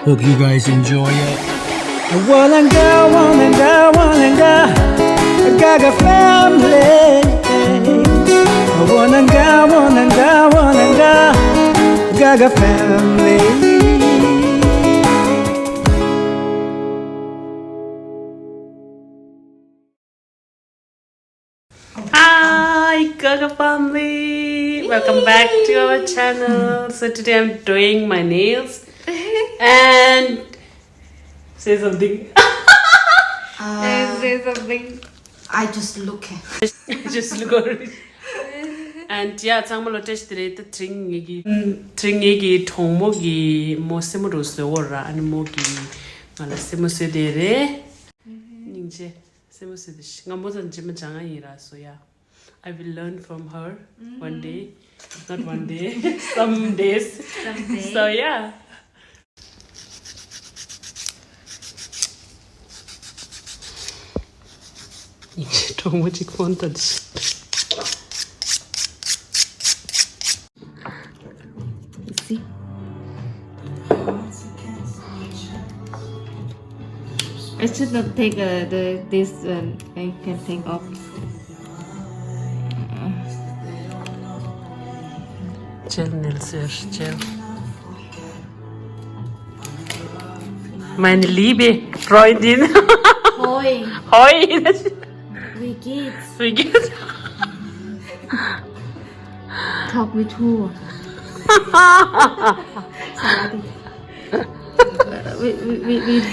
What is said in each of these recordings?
Hope you guys enjoy it. Walanga, Walanga, Walanga, Gaga family. Walanga, Walanga, Walanga, Gaga family. Hi Gaga family, welcome back to our channel. So today I'm doing my nails and say something. Say something. I just look at. Just look at it. And yeah, tang malo test today the tringi tongmogi mo semuro sewora and mogi mala semose dere ninje semose dish ngamotan jima janga ira. So yeah, I will learn from her one day, not one day, some days. Someday. So yeah. ninje tongmoji konta dish. See? I should not take this one. I can take off. Gel Nilser, gel. Meine liebe Freundin. Hoi, Hoi. wie geht's? Wie geht's? Talk with who?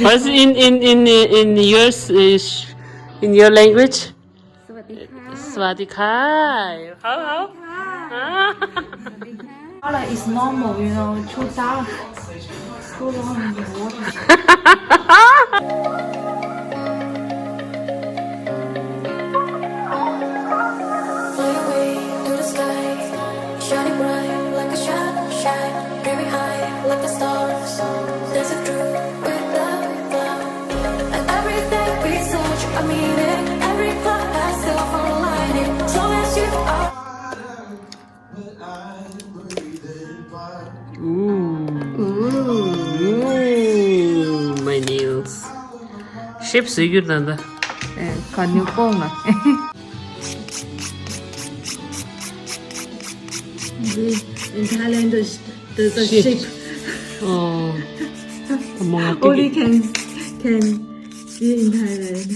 What's in yours is in your language? สวัสดีค่ะ Swadika. How? Color is normal, you know, too dark, too long in the water. Fly away to the sky, shining bright like a shine very high like the stars. There's a truth without love, and everything we search a meaning. Every cloud has silver lining. As long as you are. Ooh, my nails. Shape so good, Nanda. ขอนิ้วโป้งหน่อย In Thailand, the shape Oh, only can see in Thailand.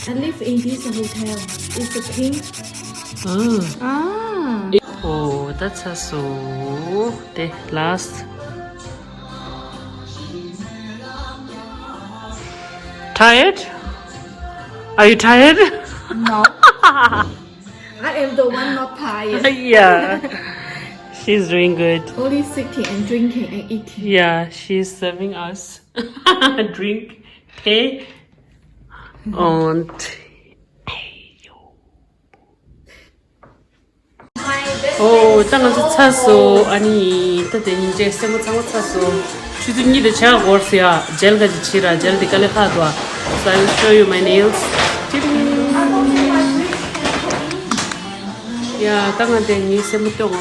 I live in this hotel. It's a pink. Oh, that's a so. The last. Tired? Are you tired? No. I am the one not tired. Yeah. She's doing good. Only sitting and drinking and eating. Yeah, she's serving us drink, tea, and 오, 땅에서 차서 아니, 그때 이제 세무 창고 차서 주둥이도 제가 걸었어요. 젤까지 치라, 젤도 깔래 가도. So I will show you my nails. 야, 땅한테 니 세무 똥어.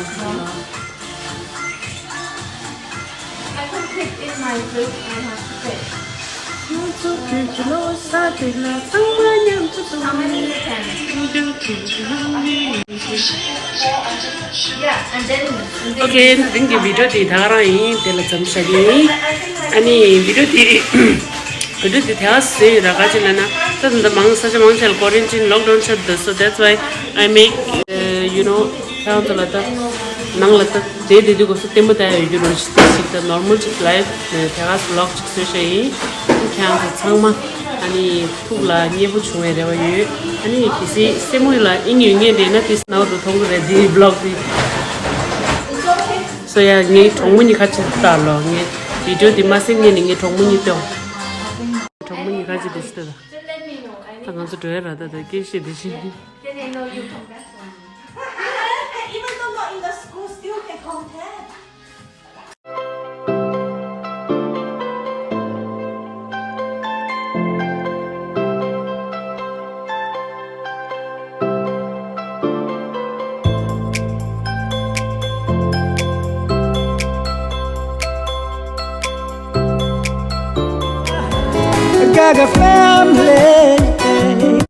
Okay, thank you. Video di 다가라이 델라 점샤기. 아니 video di 대화스 나가지나나. 근데 망사지 망찰 quarantine lockdown 쳤다. So that's why I make you know 태운들라다 낭라다 제대로 고서 때문에 you know 진짜 normal life 대화스 vlog 찍으셔이. 그냥 정말 아니 투라 니부 중에래요. 아니 기시 세모일라 인유에 되나 기스 나도 통그래 디 vlog 디 So yeah, ni 정문이 같이 달러. 니 비디오 디마싱이 니 정문이 또. 정문이 같이 됐다. 당연히 돼라다 계시 되시. Even though not in the school, still can contact. Gaga family.